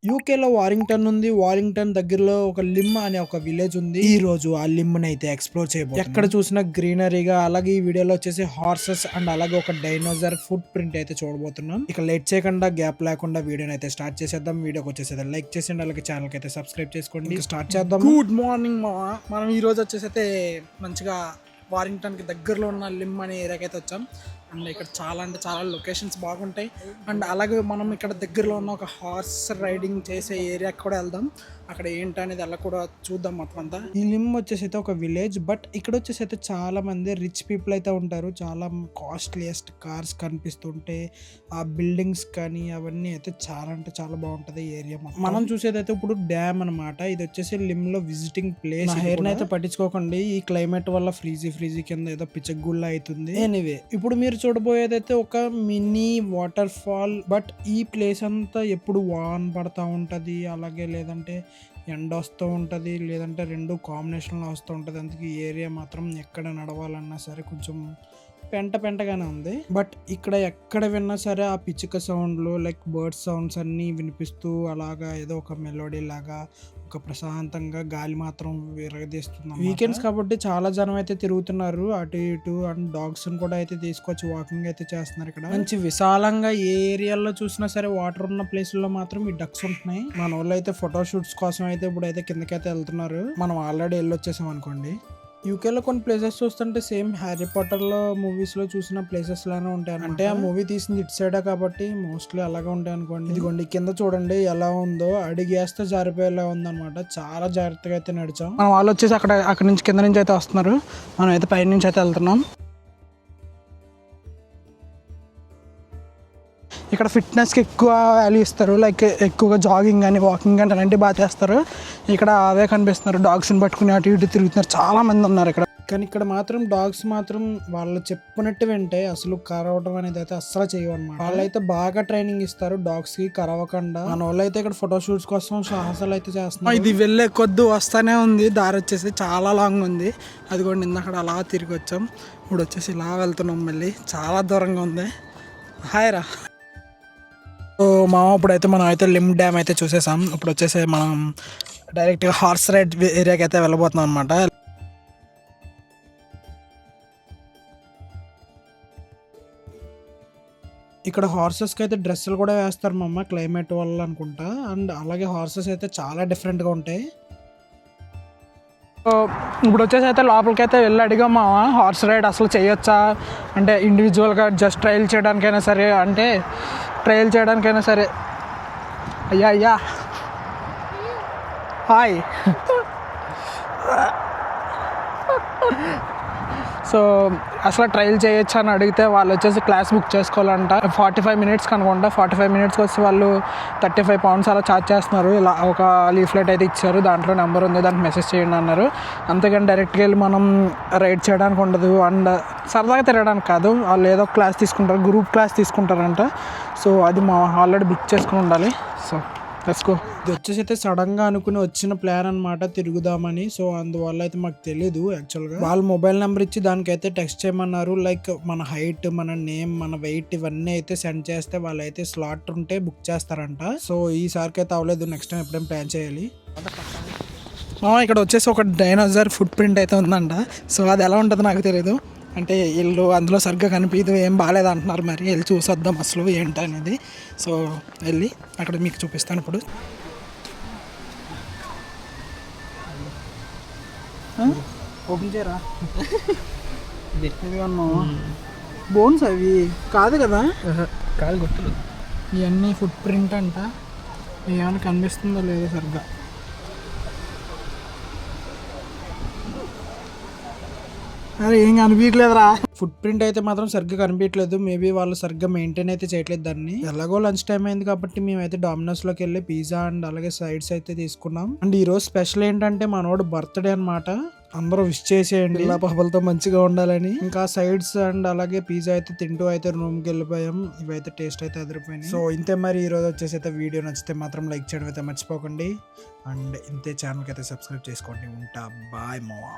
యూకేలో వారింగ్టన్ ఉంది. వారింగ్టన్ దగ్గరలో ఒక లిమ్ అనే ఒక విలేజ్ ఉంది. ఈ రోజు ఆ లిమ్ నైతే ఎక్స్‌ప్లోర్ చేయబోతున్నాం. ఎక్కడ చూసినా గ్రీనరీగా, అలాగే ఈ వీడియోలో వచ్చేసి హార్సెస్ అండ్ అలాగే ఒక డైనోసార్ ఫుట్ ప్రింట్ అయితే చూడబోతున్నాం. ఇక లేట్ చేయకుండా గ్యాప్ లేకుండా వీడియోని అయితే స్టార్ట్ చేసేద్దాం. వీడియోకి వచ్చేసి లైక్ చేసేయండి, అలాగే ఛానల్ కి అయితే సబ్స్క్రైబ్ చేసుకోండి. స్టార్ట్ చేద్దాం. గుడ్ మార్నింగ్ మామ. మనం ఈ రోజు వచ్చేసి అయితే మంచిగా వారింగ్టన్ కి దగ్గరలో ఉన్న లిమ్ అనే ఏరియాకి అయితే వచ్చాం. అండ్ ఇక్కడ చాలా అంటే చాలా లొకేషన్స్ బాగుంటాయి. అండ్ అలాగే మనం ఇక్కడ దగ్గరలో ఉన్న ఒక హార్స్ రైడింగ్ చేసే ఏరియాకి కూడా వెళ్దాం. అక్కడ ఏంటనేది అలా కూడా చూద్దాం మొత్తం అంతా. ఈ లిమ్ వచ్చేసి అయితే ఒక విలేజ్, బట్ ఇక్కడ వచ్చేసి అయితే చాలా మంది రిచ్ పీపుల్ అయితే ఉంటారు. చాలా కాస్ట్లీయెస్ట్ కార్స్ కనిపిస్తుంటే ఆ బిల్డింగ్స్ కానీ అవన్నీ అయితే చాలా అంటే చాలా బాగుంటది ఏరియా. మనం చూసేది అయితే ఇప్పుడు డ్యామ్ అనమాట. ఇది వచ్చేసి లిమ్ లో విజిటింగ్ ప్లేస్. హెయిర్ అయితే పట్టించుకోకండి, ఈ క్లైమేట్ వల్ల ఫ్రీజీ కింద ఏదో పిచ్చగుళ్ళ అవుతుంది. ఎనీవే, ఇప్పుడు మీరు చూడబోయేదైతే ఒక మినీ వాటర్ ఫాల్. బట్ ఈ ప్లేస్ అంతా ఎప్పుడు వాన్ పడతా ఉంటది, అలాగే లేదంటే ఎండ వస్తూ ఉంటది, లేదంటే రెండు కాంబినేషన్లో వస్తూ ఉంటది. అందుకే ఈ ఏరియా మాత్రం ఎక్కడ నడవాలన్నా సరే కొంచెం పెంటగానే ఉంది. బట్ ఇక్కడ ఎక్కడ విన్నా సరే ఆ పిచ్చుక సౌండ్లు, లైక్ బర్డ్ సౌండ్స్ అన్నీ వినిపిస్తూ అలాగా ఏదో ఒక మెలోడీ లాగా ఒక ప్రశాంతంగా గాలి మాత్రం విరగదీస్తుంది. వీకెండ్స్ కాబట్టి చాలా జనం అయితే తిరుగుతున్నారు అటు ఇటు. అండ్ డాగ్స్ కూడా అయితే తీసుకొచ్చి వాకింగ్ అయితే చేస్తున్నారు. ఇక్కడ మంచి విశాలంగా ఏ ఏరియాలో చూసినా సరే వాటర్ ఉన్న ప్లేస్లో మాత్రం ఈ డక్స్ ఉంటున్నాయి. మన వాళ్ళు అయితే ఫోటో షూట్స్ కోసం అయితే ఇప్పుడు అయితే కిందకైతే వెళ్తున్నారు. మనం ఆల్రెడీ వెళ్ళొచ్చేసాం అనుకోండి. యూకేలో కొన్ని ప్లేసెస్ చూస్తుంటే సేమ్ హ్యారీ పాటర్ లో మూవీస్ లో చూసిన ప్లేసెస్ లానే ఉంటాయి. అంటే ఆ మూవీ తీసింది ఇటు సైడే కాబట్టి మోస్ట్లీ అలాగే ఉంటాయి అనుకోండి. ఇదిగోండి కింద చూడండి ఎలా ఉందో, అడిగేస్తే జారిపోయేలా ఉందన్నమాట. చాలా జాగ్రత్తగా అయితే నడిచాం. మన వాళ్ళు వచ్చేసి అక్కడ నుంచి కింద నుంచి అయితే వస్తున్నారు, మనం అయితే పై నుంచి అయితే వెళ్తున్నాం. ఇక్కడ ఫిట్నెస్కి ఎక్కువ వాల్యూ ఇస్తారు. లైక్ ఎక్కువగా జాగింగ్ కానీ వాకింగ్ కానీ అలాంటివి బాగా చేస్తారు. ఇక్కడ అవే కనిపిస్తున్నారు, డాగ్స్ని పట్టుకుని అటు ఇటు తిరుగుతున్నారు, చాలా మంది ఉన్నారు ఇక్కడ. కానీ ఇక్కడ మాత్రం డాగ్స్ మాత్రం వాళ్ళు చెప్పినట్టు వింటే అసలు కరవడం అనేది అయితే అస్సలు చేయవన్నమాట. వాళ్ళైతే బాగా ట్రైనింగ్ ఇస్తారు డాగ్స్ కి కరవకుండా. మన వాళ్ళు అయితే ఇక్కడ ఫోటో షూట్స్ కోసం సాహసాలు అయితే చేస్తున్నారు. ఇది వెళ్ళే కొద్ది వస్తానే ఉంది, దారి వచ్చేసి చాలా లాంగ్ ఉంది. అదిగోండి ఇందాక అలా తిరిగి వచ్చాం, ఇప్పుడు వచ్చేసి ఇలా వెళ్తున్నాం. మళ్ళీ చాలా దూరంగా ఉంది. హాయ్ రా. సో ఇప్పుడైతే మనం అయితే లిమ్ డ్యామ్ అయితే చూసేసాం. ఇప్పుడు వచ్చేసి మనం డైరెక్ట్గా హార్స్ రైడ్ ఏరియాకి అయితే వెళ్ళబోతున్నాం అనమాట. ఇక్కడ హార్సెస్కి అయితే డ్రెస్సులు కూడా వేస్తారు మమ్మ, క్లైమేట్ వల్ల అనుకుంటా. అండ్ అలాగే హార్సెస్ అయితే చాలా డిఫరెంట్గా ఉంటాయి. సో ఇప్పుడు వచ్చేసి అయితే లోపలికి అయితే వెళ్ళి అడిగాం మామ, హార్స్ రైడ్ అసలు చేయొచ్చా అంటే, ఇండివిజువల్గా జస్ట్ ట్రయల్ చేయడానికైనా సరే, అంటే ట్రయల్ చేయడానికైనా సరే. అయ్యా హాయ్. సో అసలు ట్రయల్ చేయొచ్చు అని అడిగితే వాళ్ళు వచ్చేసి క్లాస్ బుక్ చేసుకోవాలంట. 45 మినిట్స్ అనుకుంటా. 45 మినిట్స్కి వచ్చి వాళ్ళు 35 pounds అలా ఛార్జ్ చేస్తున్నారు. ఇలా ఒక లీఫ్లెట్ అయితే ఇచ్చారు, దాంట్లో నెంబర్ ఉంది, దానికి మెసేజ్ చేయండి అన్నారు. అంతేగాని డైరెక్ట్గా వెళ్ళి మనం రైడ్ చేయడానికి ఉండదు. అండ్ సరదాగా తిరగడానికి కాదు, వాళ్ళు ఏదో క్లాస్ తీసుకుంటారు, గ్రూప్ క్లాస్ తీసుకుంటారంట. సో అది మా ఆల్రెడీ బుక్ చేసుకుని ఉండాలి. So let's go. ఇది వచ్చేసి అయితే సడన్ గా అనుకుని వచ్చిన ప్లాన్ అనమాట, తిరుగుదామని. సో అందువల్ల అయితే మాకు తెలీదు. యాక్చువల్గా వాళ్ళు మొబైల్ నెంబర్ ఇచ్చి దానికైతే టెక్స్ట్ చేయమన్నారు. లైక్ మన హైట్, మన నేమ్, మన వెయిట్ ఇవన్నీ అయితే సెండ్ చేస్తే వాళ్ళు అయితే స్లాట్ ఉంటే బుక్ చేస్తారంట. సో ఈసారికి అయితే అవ్వలేదు, నెక్స్ట్ టైం ఎప్పుడైనా ప్లాన్ చేయాలి. ఇక్కడ వచ్చేసి ఒక డైనోసార్ ఫుట్ ప్రింట్ అయితే ఉందంట. సో అది ఎలా ఉంటుందో నాకు తెలియదు. అంటే వీళ్ళు అందులో సరిగ్గా కనిపించదు, ఏం బాగాలేదు అంటున్నారు. మరి వెళ్ళి చూసొద్దాం అసలు ఏంటి అనేది. సో వెళ్ళి అక్కడ మీకు చూపిస్తాను ఇప్పుడు. ఓపెన్ చేయరా, బోన్స్ అవి కాదు కదా, కాదు గుర్తులు. ఇవన్నీ ఫుట్ ప్రింట్ అంట. ఏమైనా కనిపిస్తుందో లేదో సరిగ్గా. అరే ఏం కనిపించలేదురా. ఫుట్ ప్రింట్ అయితే మాత్రం సరిగ్గా కనిపించలేదు. మేబీ వాళ్ళు సరిగ్గా మెయింటైన్ అయితే చేయట్లేదు దాన్ని. ఎలాగో లంచ్ టైం అయింది కాబట్టి మేమైతే డామినోస్ లోకి వెళ్ళి పిజ్జా అండ్ అలాగే సైడ్స్ అయితే తీసుకున్నాం. అండ్ ఈ రోజు స్పెషల్ ఏంటంటే మనోడు బర్త్డే అనమాట. అందరూ విష్ చేసేయండి ఇలా పాపలతో మంచిగా ఉండాలని. ఇంకా సైడ్స్ అండ్ అలాగే పిజ్జా అయితే తింటూ అయితే రూమ్ కి వెళ్ళిపోయాం. ఇవైతే టేస్ట్ అయితే అదిరిపోయినాయి. సో ఇంతే మరి. ఈ రోజు వచ్చేసి అయితే వీడియో నచ్చితే మాత్రం లైక్ చేయడం అయితే మర్చిపోకండి. అండ్ ఇంతే, ఛానల్కి అయితే సబ్స్క్రైబ్ చేసుకోండి. ఉంటా, బాయ్ మావా.